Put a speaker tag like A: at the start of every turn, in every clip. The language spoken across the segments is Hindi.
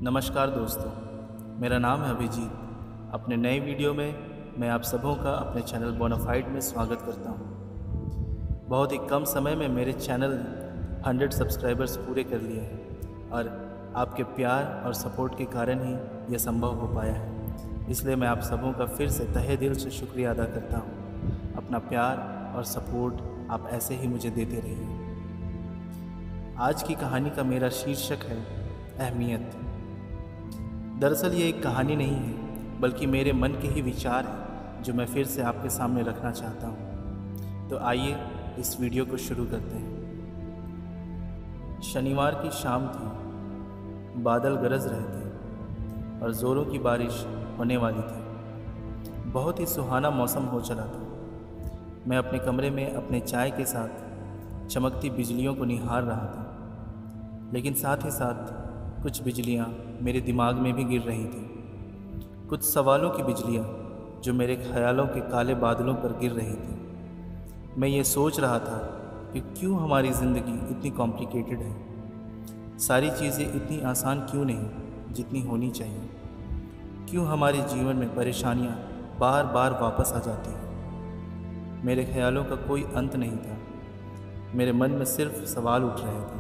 A: नमस्कार दोस्तों, मेरा नाम है अभिजीत। अपने नए वीडियो में मैं आप सबों का अपने चैनल बोनाफाइड में स्वागत करता हूं। बहुत ही कम समय में मेरे चैनल ने 100 सब्सक्राइबर्स पूरे कर लिए हैं और आपके प्यार और सपोर्ट के कारण ही यह संभव हो पाया है। इसलिए मैं आप सबों का फिर से तहे दिल से शुक्रिया अदा करता हूं। अपना प्यार और सपोर्ट आप ऐसे ही मुझे देते रहिए। आज की कहानी का मेरा शीर्षक है अहमियत। दरअसल ये एक कहानी नहीं है, बल्कि मेरे मन के ही विचार हैं जो मैं फिर से आपके सामने रखना चाहता हूँ। तो आइए इस वीडियो को शुरू करते हैं। शनिवार की शाम थी, बादल गरज रहे थे और ज़ोरों की बारिश होने वाली थी। बहुत ही सुहाना मौसम हो चला था। मैं अपने कमरे में अपने चाय के साथ चमकती बिजलियों को निहार रहा था, लेकिन साथ ही साथ कुछ बिजलियाँ मेरे दिमाग में भी गिर रही थी। कुछ सवालों की बिजलियाँ जो मेरे ख्यालों के काले बादलों पर गिर रही थी। मैं ये सोच रहा था कि क्यों हमारी ज़िंदगी इतनी कॉम्प्लिकेटेड है। सारी चीज़ें इतनी आसान क्यों नहीं जितनी होनी चाहिए। क्यों हमारे जीवन में परेशानियाँ बार बार वापस आ जाती हैं। मेरे ख्यालों का कोई अंत नहीं था। मेरे मन में सिर्फ सवाल उठ रहे थे,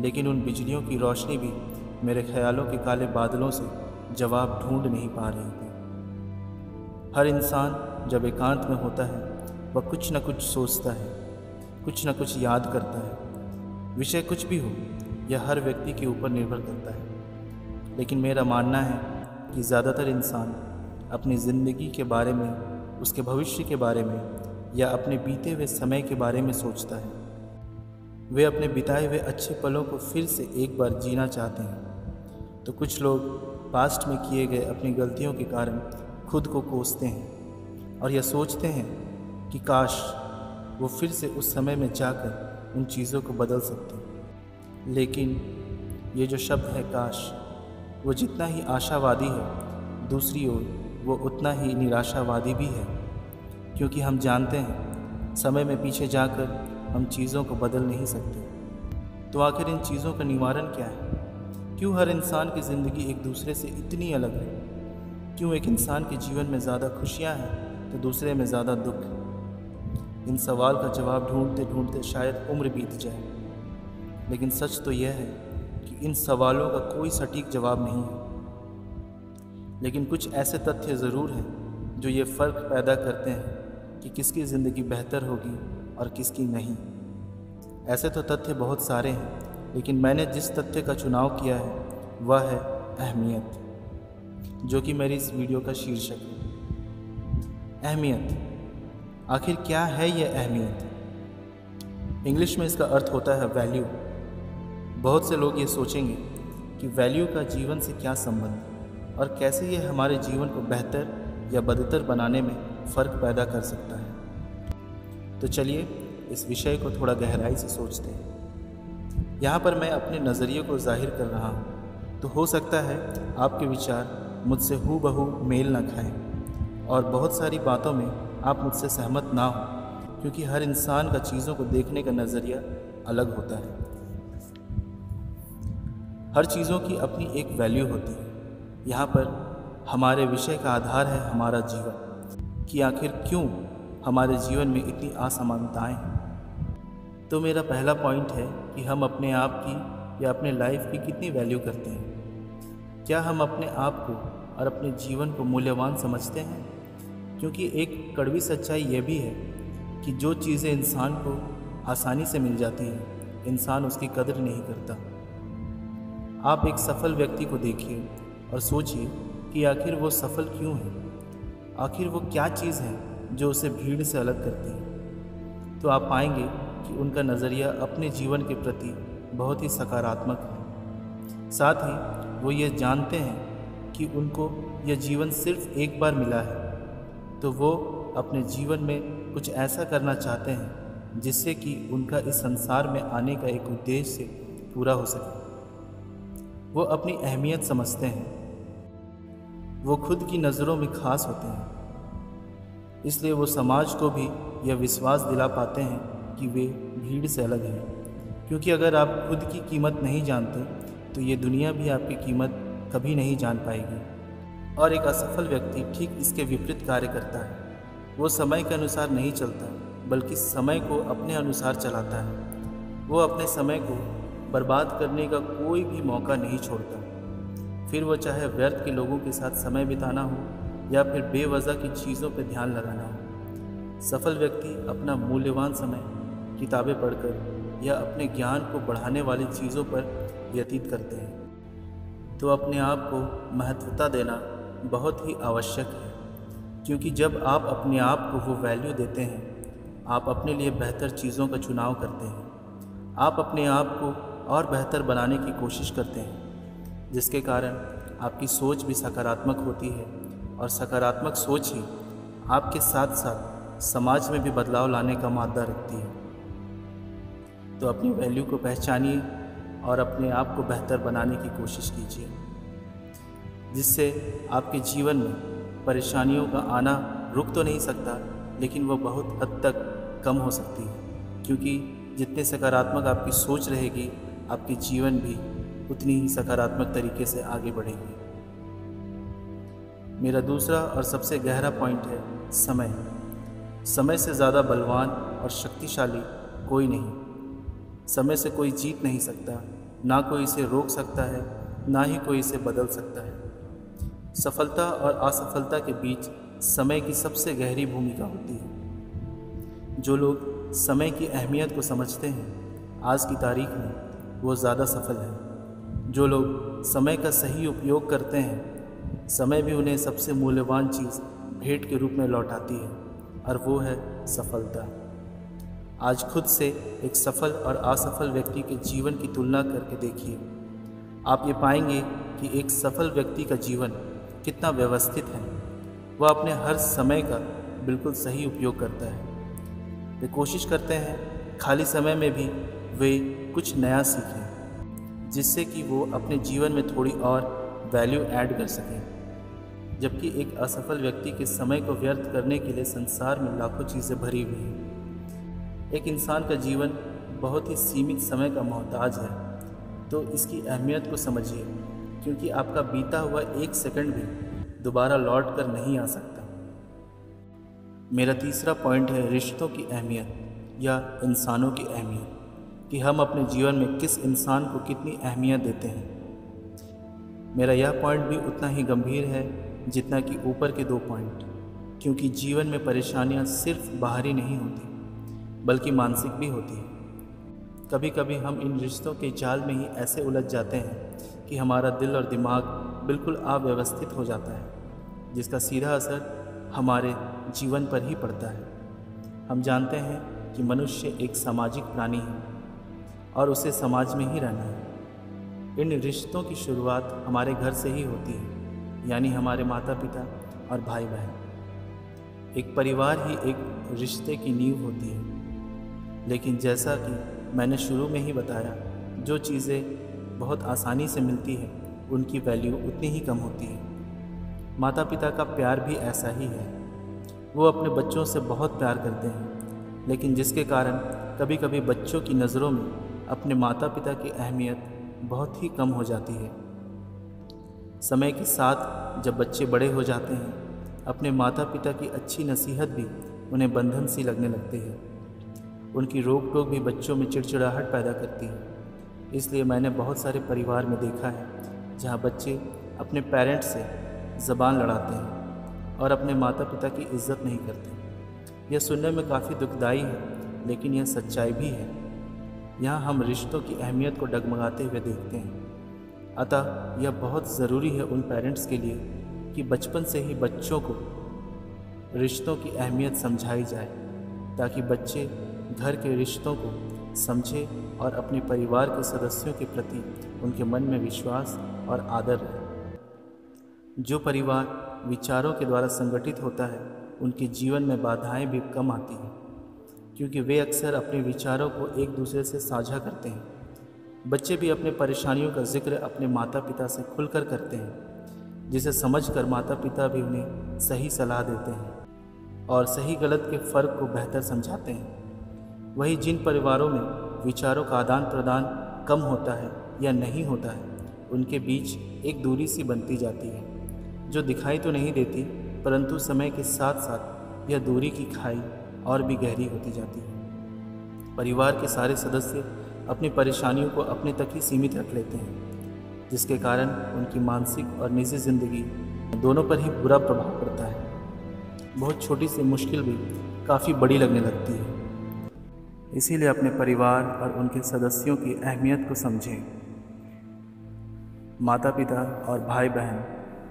A: लेकिन उन बिजलियों की रोशनी भी मेरे ख्यालों के काले बादलों से जवाब ढूंढ नहीं पा रही थी। हर इंसान जब एकांत में होता है वह कुछ न कुछ सोचता है, कुछ न कुछ याद करता है। विषय कुछ भी हो, यह हर व्यक्ति के ऊपर निर्भर करता है। लेकिन मेरा मानना है कि ज़्यादातर इंसान अपनी ज़िंदगी के बारे में, उसके भविष्य के बारे में या अपने बीते हुए समय के बारे में सोचता है। वे अपने बिताए हुए अच्छे पलों को फिर से एक बार जीना चाहते हैं। तो कुछ लोग पास्ट में किए गए अपनी गलतियों के कारण खुद को कोसते हैं और यह सोचते हैं कि काश वो फिर से उस समय में जाकर उन चीज़ों को बदल सकते। लेकिन ये जो शब्द है काश, वो जितना ही आशावादी है, दूसरी ओर वो उतना ही निराशावादी भी है। क्योंकि हम जानते हैं समय में पीछे जाकर हम चीज़ों को बदल नहीं सकते। तो आखिर इन चीज़ों का निवारण क्या है? क्यों हर इंसान की ज़िंदगी एक दूसरे से इतनी अलग है? क्यों एक इंसान के जीवन में ज़्यादा खुशियाँ हैं तो दूसरे में ज़्यादा दुख? इन सवाल का जवाब ढूंढते ढूंढते शायद उम्र बीत जाए। लेकिन सच तो यह है कि इन सवालों का कोई सटीक जवाब नहीं है। लेकिन कुछ ऐसे तथ्य ज़रूर हैं जो ये फ़र्क पैदा करते हैं कि किसकी ज़िंदगी बेहतर होगी और किसकी नहीं। ऐसे तो तथ्य बहुत सारे हैं, लेकिन मैंने जिस तथ्य का चुनाव किया है वह है अहमियत, जो कि मेरी इस वीडियो का शीर्षक है। अहमियत। आखिर क्या है ये अहमियत? इंग्लिश में इसका अर्थ होता है वैल्यू। बहुत से लोग ये सोचेंगे कि वैल्यू का जीवन से क्या संबंध और कैसे ये हमारे जीवन को बेहतर या बदतर बनाने में फ़र्क पैदा कर सकता है। तो चलिए इस विषय को थोड़ा गहराई से सोचते हैं। यहाँ पर मैं अपने नज़रिए को जाहिर कर रहा हूँ, तो हो सकता है आपके विचार मुझसे हूबहू मेल न खाएं और बहुत सारी बातों में आप मुझसे सहमत ना हो, क्योंकि हर इंसान का चीज़ों को देखने का नज़रिया अलग होता है। हर चीज़ों की अपनी एक वैल्यू होती है। यहाँ पर हमारे विषय का आधार है हमारा जीवन, कि आखिर क्यों हमारे जीवन में इतनी असमानताएं हैं। तो मेरा पहला पॉइंट है कि हम अपने आप की या अपने लाइफ की कितनी वैल्यू करते हैं। क्या हम अपने आप को और अपने जीवन को मूल्यवान समझते हैं? क्योंकि एक कड़वी सच्चाई यह भी है कि जो चीज़ें इंसान को आसानी से मिल जाती हैं, इंसान उसकी कदर नहीं करता। आप एक सफल व्यक्ति को देखिए और सोचिए कि आखिर वो सफल क्यों है। आखिर वो क्या चीज़ है जो उसे भीड़ से अलग करती है। तो आप पाएंगे कि उनका नज़रिया अपने जीवन के प्रति बहुत ही सकारात्मक है। साथ ही वो ये जानते हैं कि उनको यह जीवन सिर्फ एक बार मिला है, तो वो अपने जीवन में कुछ ऐसा करना चाहते हैं जिससे कि उनका इस संसार में आने का एक उद्देश्य पूरा हो सके। वो अपनी अहमियत समझते हैं। वो खुद की नज़रों में खास होते हैं, इसलिए वो समाज को भी यह विश्वास दिला पाते हैं कि वे भीड़ से अलग हैं। क्योंकि अगर आप खुद की कीमत नहीं जानते तो ये दुनिया भी आपकी कीमत कभी नहीं जान पाएगी। और एक असफल व्यक्ति ठीक इसके विपरीत कार्य करता है। वो समय के अनुसार नहीं चलता, बल्कि समय को अपने अनुसार चलाता है। वो अपने समय को बर्बाद करने का कोई भी मौका नहीं छोड़ता, फिर वो चाहे व्यर्थ के लोगों के साथ समय बिताना हो या फिर बेवजह की चीज़ों पर ध्यान लगाना हो। सफल व्यक्ति अपना मूल्यवान समय किताबें पढ़कर या अपने ज्ञान को बढ़ाने वाली चीज़ों पर व्यतीत करते हैं। तो अपने आप को महत्वता देना बहुत ही आवश्यक है, क्योंकि जब आप अपने आप को वो वैल्यू देते हैं, आप अपने लिए बेहतर चीज़ों का चुनाव करते हैं। आप अपने आप को और बेहतर बनाने की कोशिश करते हैं, जिसके कारण आपकी सोच भी सकारात्मक होती है, और सकारात्मक सोच ही आपके साथ साथ समाज में भी बदलाव लाने का मादा रखती है। तो अपनी वैल्यू को पहचानिए और अपने आप को बेहतर बनाने की कोशिश कीजिए, जिससे आपके जीवन में परेशानियों का आना रुक तो नहीं सकता, लेकिन वह बहुत हद तक कम हो सकती है, क्योंकि जितने सकारात्मक आपकी सोच रहेगी, आपकी जीवन भी उतनी ही सकारात्मक तरीके से आगे बढ़ेगी। मेरा दूसरा और सबसे गहरा पॉइंट है समय। समय से ज़्यादा बलवान और शक्तिशाली कोई नहीं। समय से कोई जीत नहीं सकता, ना कोई इसे रोक सकता है, ना ही कोई इसे बदल सकता है। सफलता और असफलता के बीच समय की सबसे गहरी भूमिका होती है। जो लोग समय की अहमियत को समझते हैं, आज की तारीख में वो ज़्यादा सफल हैं। जो लोग समय का सही उपयोग करते हैं, समय भी उन्हें सबसे मूल्यवान चीज़ भेंट के रूप में लौटाती है, और वो है सफलता। आज खुद से एक सफल और असफल व्यक्ति के जीवन की तुलना करके देखिए। आप ये पाएंगे कि एक सफल व्यक्ति का जीवन कितना व्यवस्थित है। वह अपने हर समय का बिल्कुल सही उपयोग करता है। वे कोशिश करते हैं खाली समय में भी वे कुछ नया सीखें, जिससे कि वो अपने जीवन में थोड़ी और वैल्यू ऐड कर सकें। जबकि एक असफल व्यक्ति के समय को व्यर्थ करने के लिए संसार में लाखों चीज़ें भरी हुई हैं। एक इंसान का जीवन बहुत ही सीमित समय का मोहताज है, तो इसकी अहमियत को समझिए, क्योंकि आपका बीता हुआ एक सेकंड भी दोबारा लौट कर नहीं आ सकता। मेरा तीसरा पॉइंट है रिश्तों की अहमियत या इंसानों की अहमियत, कि हम अपने जीवन में किस इंसान को कितनी अहमियत देते हैं। मेरा यह पॉइंट भी उतना ही गंभीर है जितना कि ऊपर के 2 पॉइंट, क्योंकि जीवन में परेशानियां सिर्फ बाहरी नहीं होती, बल्कि मानसिक भी होती है। कभी कभी हम इन रिश्तों के जाल में ही ऐसे उलझ जाते हैं कि हमारा दिल और दिमाग बिल्कुल अव्यवस्थित हो जाता है, जिसका सीधा असर हमारे जीवन पर ही पड़ता है। हम जानते हैं कि मनुष्य एक सामाजिक प्राणी है और उसे समाज में ही रहना है। इन रिश्तों की शुरुआत हमारे घर से ही होती है, यानी हमारे माता पिता और भाई बहन। एक परिवार ही एक रिश्ते की नींव होती है। लेकिन जैसा कि मैंने शुरू में ही बताया, जो चीज़ें बहुत आसानी से मिलती है उनकी वैल्यू उतनी ही कम होती है। माता पिता का प्यार भी ऐसा ही है। वो अपने बच्चों से बहुत प्यार करते हैं, लेकिन जिसके कारण कभी कभी बच्चों की नज़रों में अपने माता पिता की अहमियत बहुत ही कम हो जाती है। समय के साथ जब बच्चे बड़े हो जाते हैं, अपने माता पिता की अच्छी नसीहत भी उन्हें बंधन सी लगने लगती है। उनकी रोक टोक भी बच्चों में चिड़चिड़ाहट पैदा करती है। इसलिए मैंने बहुत सारे परिवार में देखा है जहाँ बच्चे अपने पेरेंट्स से ज़बान लड़ाते हैं और अपने माता पिता की इज्जत नहीं करते। यह सुनने में काफ़ी दुखदाई है, लेकिन यह सच्चाई भी है। यहाँ हम रिश्तों की अहमियत को डगमगाते हुए देखते हैं। अतः यह बहुत ज़रूरी है उन पेरेंट्स के लिए कि बचपन से ही बच्चों को रिश्तों की अहमियत समझाई जाए, ताकि बच्चे घर के रिश्तों को समझें और अपने परिवार के सदस्यों के प्रति उनके मन में विश्वास और आदर रहे। जो परिवार विचारों के द्वारा संगठित होता है, उनके जीवन में बाधाएं भी कम आती हैं, क्योंकि वे अक्सर अपने विचारों को एक दूसरे से साझा करते हैं। बच्चे भी अपने परेशानियों का जिक्र अपने माता पिता से खुलकर करते हैं, जिसे समझकर माता पिता भी उन्हें सही सलाह देते हैं और सही गलत के फ़र्क को बेहतर समझाते हैं। वहीं जिन परिवारों में विचारों का आदान प्रदान कम होता है या नहीं होता है, उनके बीच एक दूरी सी बनती जाती है, जो दिखाई तो नहीं देती, परंतु समय के साथ साथ यह दूरी की खाई और भी गहरी होती जाती है। परिवार के सारे सदस्य अपनी परेशानियों को अपने तक ही सीमित रख लेते हैं, जिसके कारण उनकी मानसिक और निजी ज़िंदगी दोनों पर ही बुरा प्रभाव पड़ता है। बहुत छोटी सी मुश्किल भी काफ़ी बड़ी लगने लगती है। इसीलिए अपने परिवार और उनके सदस्यों की अहमियत को समझें। माता पिता और भाई बहन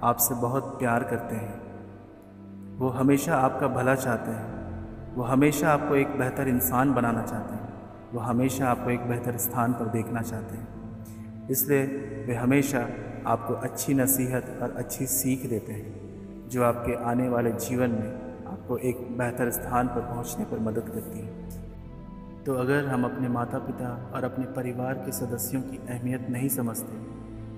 A: आपसे बहुत प्यार करते हैं। वो हमेशा आपका भला चाहते हैं। वो हमेशा आपको एक बेहतर इंसान बनाना चाहते हैं। वो हमेशा आपको एक बेहतर स्थान पर देखना चाहते हैं। इसलिए वे हमेशा आपको अच्छी नसीहत और अच्छी सीख देते हैं, जो आपके आने वाले जीवन में आपको एक बेहतर स्थान पर पहुंचने पर मदद करती है। तो अगर हम अपने माता पिता और अपने परिवार के सदस्यों की अहमियत नहीं समझते,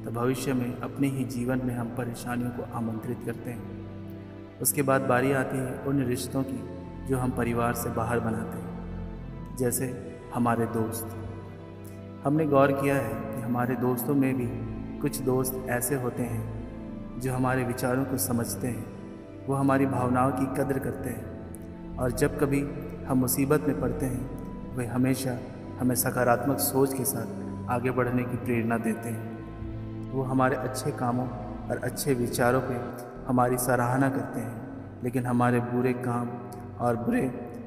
A: तो भविष्य में अपने ही जीवन में हम परेशानियों को आमंत्रित करते हैं। उसके बाद बारी आती है उन रिश्तों की जो हम परिवार से बाहर बनाते हैं, जैसे हमारे दोस्त। हमने गौर किया है कि हमारे दोस्तों में भी कुछ दोस्त ऐसे होते हैं जो हमारे विचारों को समझते हैं। वो हमारी भावनाओं की कद्र करते हैं, और जब कभी हम मुसीबत में पड़ते हैं, वे हमेशा हमें सकारात्मक सोच के साथ आगे बढ़ने की प्रेरणा देते हैं। वो हमारे अच्छे कामों और अच्छे विचारों पे हमारी सराहना करते हैं, लेकिन हमारे बुरे काम और बुरे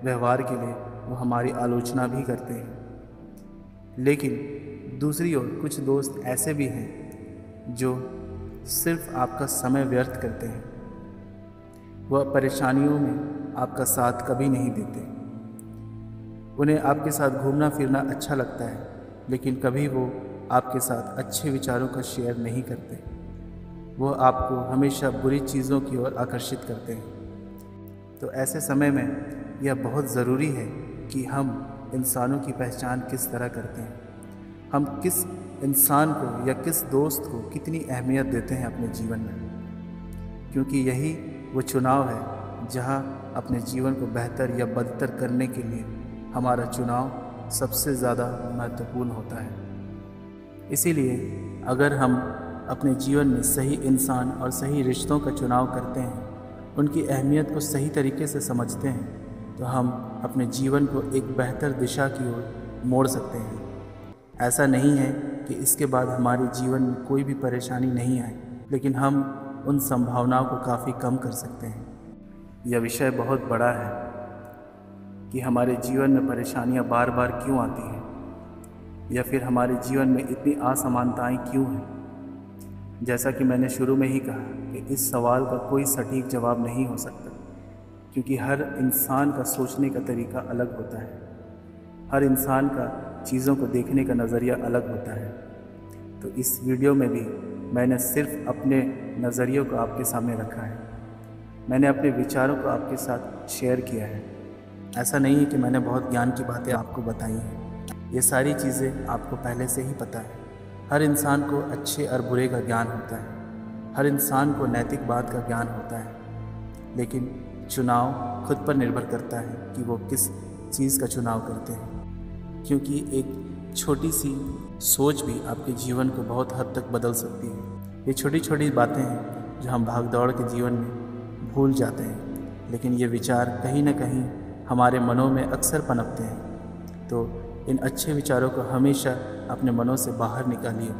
A: व्यवहार के लिए वो हमारी आलोचना भी करते हैं। लेकिन दूसरी ओर कुछ दोस्त ऐसे भी हैं जो सिर्फ आपका समय व्यर्थ करते हैं। वह परेशानियों में आपका साथ कभी नहीं देते। उन्हें आपके साथ घूमना फिरना अच्छा लगता है, लेकिन कभी वो आपके साथ अच्छे विचारों का शेयर नहीं करते। वो आपको हमेशा बुरी चीज़ों की ओर आकर्षित करते हैं। तो ऐसे समय में यह बहुत ज़रूरी है कि हम इंसानों की पहचान किस तरह करते हैं, हम किस इंसान को या किस दोस्त को कितनी अहमियत देते हैं अपने जीवन में, क्योंकि यही वो चुनाव है जहाँ अपने जीवन को बेहतर या बदतर करने के लिए हमारा चुनाव सबसे ज़्यादा महत्वपूर्ण होता है। इसीलिए अगर हम अपने जीवन में सही इंसान और सही रिश्तों का चुनाव करते हैं, उनकी अहमियत को सही तरीके से समझते हैं, तो हम अपने जीवन को एक बेहतर दिशा की ओर मोड़ सकते हैं। ऐसा नहीं है कि इसके बाद हमारे जीवन में कोई भी परेशानी नहीं आए, लेकिन हम उन संभावनाओं को काफ़ी कम कर सकते हैं। यह विषय बहुत बड़ा है कि हमारे जीवन में परेशानियां बार बार क्यों आती हैं, या फिर हमारे जीवन में इतनी असमानताएं क्यों हैं। जैसा कि मैंने शुरू में ही कहा कि इस सवाल का कोई सटीक जवाब नहीं हो सकता, क्योंकि हर इंसान का सोचने का तरीका अलग होता है। हर इंसान का चीज़ों को देखने का नज़रिया अलग होता है। तो इस वीडियो में भी मैंने सिर्फ अपने नज़रियों को आपके सामने रखा है। मैंने अपने विचारों को आपके साथ शेयर किया है। ऐसा नहीं है कि मैंने बहुत ज्ञान की बातें आपको बताई हैं। ये सारी चीज़ें आपको पहले से ही पता है। हर इंसान को अच्छे और बुरे का ज्ञान होता है। हर इंसान को नैतिक बात का ज्ञान होता है, लेकिन चुनाव खुद पर निर्भर करता है कि वो किस चीज़ का चुनाव करते हैं, क्योंकि एक छोटी सी सोच भी आपके जीवन को बहुत हद तक बदल सकती है। ये छोटी छोटी बातें हैं जो हम भागदौड़ के जीवन में भूल जाते हैं, लेकिन ये विचार कहीं ना कहीं हमारे मनों में अक्सर पनपते हैं। तो इन अच्छे विचारों को हमेशा अपने मनों से बाहर निकालिए।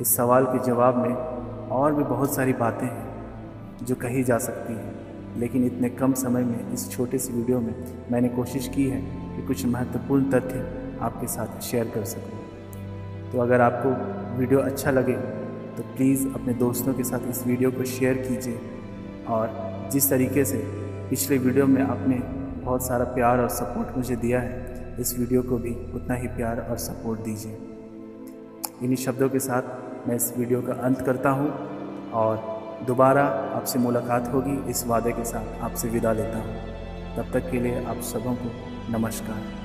A: इस सवाल के जवाब में और भी बहुत सारी बातें हैं जो कही जा सकती हैं, लेकिन इतने कम समय में इस छोटे से वीडियो में मैंने कोशिश की है कि कुछ महत्वपूर्ण तथ्य आपके साथ शेयर कर सकूं। तो अगर आपको वीडियो अच्छा लगे तो प्लीज़ अपने दोस्तों के साथ इस वीडियो को शेयर कीजिए, और जिस तरीके से पिछले वीडियो में आपने बहुत सारा प्यार और सपोर्ट मुझे दिया है, इस वीडियो को भी उतना ही प्यार और सपोर्ट दीजिए। इन्हीं शब्दों के साथ मैं इस वीडियो का अंत करता हूँ, और दोबारा आपसे मुलाकात होगी इस वादे के साथ आपसे विदा लेता हूँ। तब तक के लिए आप सबों को नमस्कार।